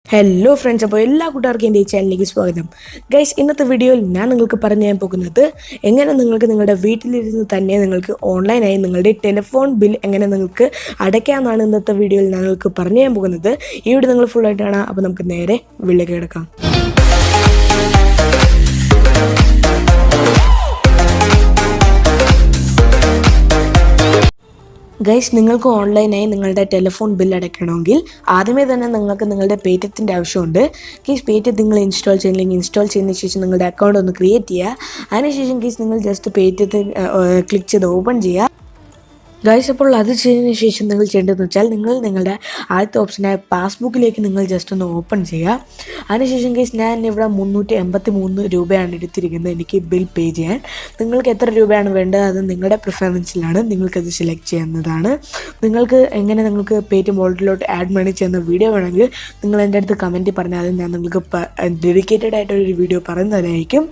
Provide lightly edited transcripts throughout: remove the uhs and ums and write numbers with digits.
Hello friends, അപ്പോൾ എല്ലാ കൂട്ടുകാർക്കും എൻ്റെ ഈ ചാനലിലേക്ക് സ്വാഗതം. ഗൈസ്, ഇന്നത്തെ വീഡിയോയിൽ ഞാൻ നിങ്ങൾക്ക് പറഞ്ഞു തരാൻ പോകുന്നത് എങ്ങനെ നിങ്ങൾക്ക് നിങ്ങളുടെ വീട്ടിലിരുന്ന് തന്നെ നിങ്ങൾക്ക് ഓൺലൈനായി നിങ്ങളുടെ ടെലിഫോൺ ബിൽ എങ്ങനെ നിങ്ങൾക്ക് അടയ്ക്കാമെന്നാണ് ഇന്നത്തെ വീഡിയോയിൽ ഞാൻ നിങ്ങൾക്ക് പറഞ്ഞു തരാൻ പോകുന്നത്. ഈ വീഡിയോ നിങ്ങൾ ഫുള്ളായിട്ട് കാണാം. അപ്പോൾ നമുക്ക് നേരെ വീട്ടിലേക്ക് കിടക്കാം. ഗൈസ്, നിങ്ങൾക്ക് ഓൺലൈനായി നിങ്ങളുടെ ടെലിഫോൺ ബിൽ അടയ്ക്കണമെങ്കിൽ ആദ്യമേ തന്നെ നിങ്ങൾക്ക് നിങ്ങളുടെ പേടിഎത്തിൻ്റെ ആവശ്യമുണ്ട്. കേസ് പേടിഎം നിങ്ങൾ ഇൻസ്റ്റാൾ ചെയ്യുന്നില്ലെങ്കിൽ ഇൻസ്റ്റാൾ ചെയ്തതിന് ശേഷം നിങ്ങളുടെ അക്കൗണ്ട് ഒന്ന് ക്രിയേറ്റ് ചെയ്യുക. അതിനുശേഷം കേസ് നിങ്ങൾ ജസ്റ്റ് പേടിഎത്തിൽ ക്ലിക്ക് ചെയ്ത് ഓപ്പൺ ചെയ്യുക. ഗൈസ്, അപ്പോൾ അത് ചെയ്തതിന് ശേഷം നിങ്ങൾ ചെയ്യേണ്ടതെന്ന് വെച്ചാൽ നിങ്ങളുടെ ആദ്യത്തെ ഓപ്ഷനായ പാസ്ബുക്കിലേക്ക് നിങ്ങൾ ജസ്റ്റ് ഒന്ന് ഓപ്പൺ ചെയ്യുക. അതിനുശേഷം കേസ് ഞാൻ ഇവിടെ 383 രൂപയാണ് എടുത്തിരിക്കുന്നത് എനിക്ക് ബിൽ പേ ചെയ്യാൻ. നിങ്ങൾക്ക് എത്ര രൂപയാണ് വേണ്ടത് അത് നിങ്ങളുടെ പ്രിഫറൻസിലാണ്, നിങ്ങൾക്കത് സെലക്ട് ചെയ്യുന്നതാണ്. നിങ്ങൾക്ക് പേടിഎം വാളറ്റിലോട്ട് ആഡ് മണി ചെയ്യുന്ന വീഡിയോ വേണമെങ്കിൽ നിങ്ങൾ എൻ്റെ അടുത്ത് കമൻറ്റ് പറഞ്ഞാൽ അത് ഞാൻ നിങ്ങൾക്ക് ഡെഡിക്കേറ്റഡ് ആയിട്ടൊരു വീഡിയോ പറയുന്നതായിരിക്കും.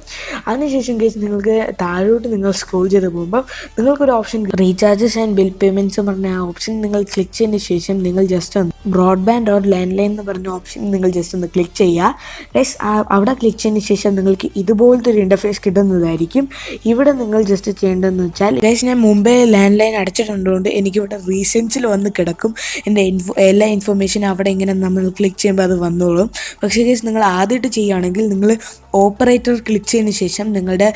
അതിനുശേഷം കേസ് നിങ്ങൾക്ക് താഴോട്ട് നിങ്ങൾ സ്ക്രോൾ ചെയ്ത് പോകുമ്പോൾ നിങ്ങൾക്കൊരു option recharges and bill payments പറഞ്ഞ ആ ഓപ്ഷൻ നിങ്ങൾ ക്ലിക്ക് ചെയ്തതിന് ശേഷം നിങ്ങൾ ജസ്റ്റ് ഒന്ന് ബ്രോഡ്ബാൻഡ് ഓർ ലാൻഡ് ലൈൻ എന്ന് പറഞ്ഞ ഓപ്ഷൻ നിങ്ങൾ ജസ്റ്റ് ഒന്ന് ക്ലിക്ക് ചെയ്യുക. ഗൈസ്, അവിടെ ക്ലിക്ക് ചെയ്തതിന് ശേഷം നിങ്ങൾക്ക് ഇതുപോലത്തെ ഒരു ഇൻ്റർഫേസ് കിട്ടുന്നതായിരിക്കും. ഇവിടെ നിങ്ങൾ ജസ്റ്റ് ചെയ്യേണ്ടതെന്ന് വെച്ചാൽ ഗൈസ്, ഞാൻ മുമ്പേ ലാൻഡ് ലൈൻ അടച്ചിട്ടുള്ളതുകൊണ്ട് എനിക്കിവിടെ റീസെൻസിൽ വന്ന് കിടക്കും എൻ്റെ എല്ലാ ഇൻഫർമേഷനും അവിടെ ഇങ്ങനെ നമ്മൾ ക്ലിക്ക് ചെയ്യുമ്പോൾ അത് വന്നോളും. പക്ഷേ ഗൈസ്, നിങ്ങൾ ആദ്യമായിട്ട് ചെയ്യുകയാണെങ്കിൽ നിങ്ങൾ ഓപ്പറേറ്റർ ക്ലിക്ക് ചെയ്തതിന് ശേഷം നിങ്ങളുടെ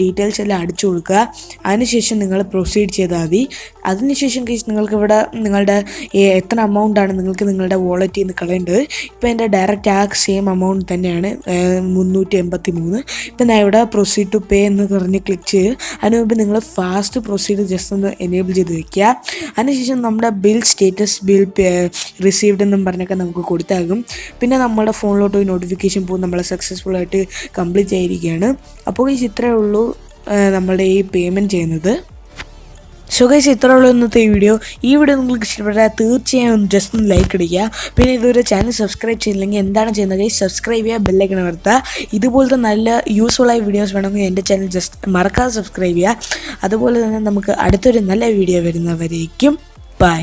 ഡീറ്റെയിൽസ് എല്ലാം അടിച്ചു കൊടുക്കുക. അതിനുശേഷം നിങ്ങൾ പ്രൊസീഡ് ചെയ്താൽ മതി. അതിനുശേഷം കേസ് നിങ്ങൾക്കിവിടെ നിങ്ങളുടെ എത്ര എമൗണ്ടാണ് നിങ്ങൾക്ക് നിങ്ങളുടെ വാളറ്റിൽ നിന്ന് കളയേണ്ടത്. ഇപ്പോൾ എൻ്റെ ഡയറക്റ്റ് ആ സെയിം എമൗണ്ട് തന്നെയാണ് 383. ഇപ്പം ഞാൻ ഇവിടെ പ്രൊസീഡ് ടു പേ എന്ന് പറഞ്ഞ് ക്ലിക്ക് ചെയ്ത് അതിന് മുമ്പ് നിങ്ങൾ ഫാസ്റ്റ് പ്രൊസീഡ് ജസ്റ്റ് ഒന്ന് എനേബിൾ ചെയ്ത് വയ്ക്കുക. അതിനുശേഷം നമ്മുടെ ബിൽ സ്റ്റേറ്റസ് ബിൽ റിസീവ്ഡ് എന്നും പറഞ്ഞൊക്കെ നമുക്ക് കൊടുത്താകും. പിന്നെ നമ്മുടെ ഫോണിലോട്ട് ഒരു നോട്ടിഫിക്കേഷൻ പോകും നമ്മളെ സക്സസ്ഫുള്ളായിട്ട് കംപ്ലീറ്റ് ആയിരിക്കുകയാണ്. അപ്പോൾ ഇത്രയേ ഉള്ളൂ നമ്മളുടെ ഈ പേയ്മെൻറ്റ് ചെയ്യുന്നത്. സോ ഗൈസ്, ഇത്രേ ഉള്ളൂ ഇന്നത്തെ ഈ വീഡിയോ നിങ്ങൾക്ക് ഇഷ്ടപ്പെട്ടാൽ തീർച്ചയായും ജസ്റ്റ് ഒന്ന് ലൈക്ക് അടിക്കുക. പിന്നെ ഇതുവരെ ചാനൽ സബ്സ്ക്രൈബ് ചെയ്തില്ലെങ്കിൽ എന്താണ് ചെയ്യുന്നത് ഗൈസ്, സബ്സ്ക്രൈബ് ചെയ്യുക, ബെല്ലൈക്കൺ അമർത്തുക. ഇതുപോലത്തെ നല്ല യൂസ്ഫുള്ളായ വീഡിയോസ് വേണമെങ്കിൽ എൻ്റെ ചാനൽ ജസ്റ്റ് മറക്കാതെ സബ്സ്ക്രൈബ് ചെയ്യുക. അതുപോലെ തന്നെ നമുക്ക് അടുത്തൊരു നല്ല വീഡിയോ വരുന്നവരേക്കും ബൈ.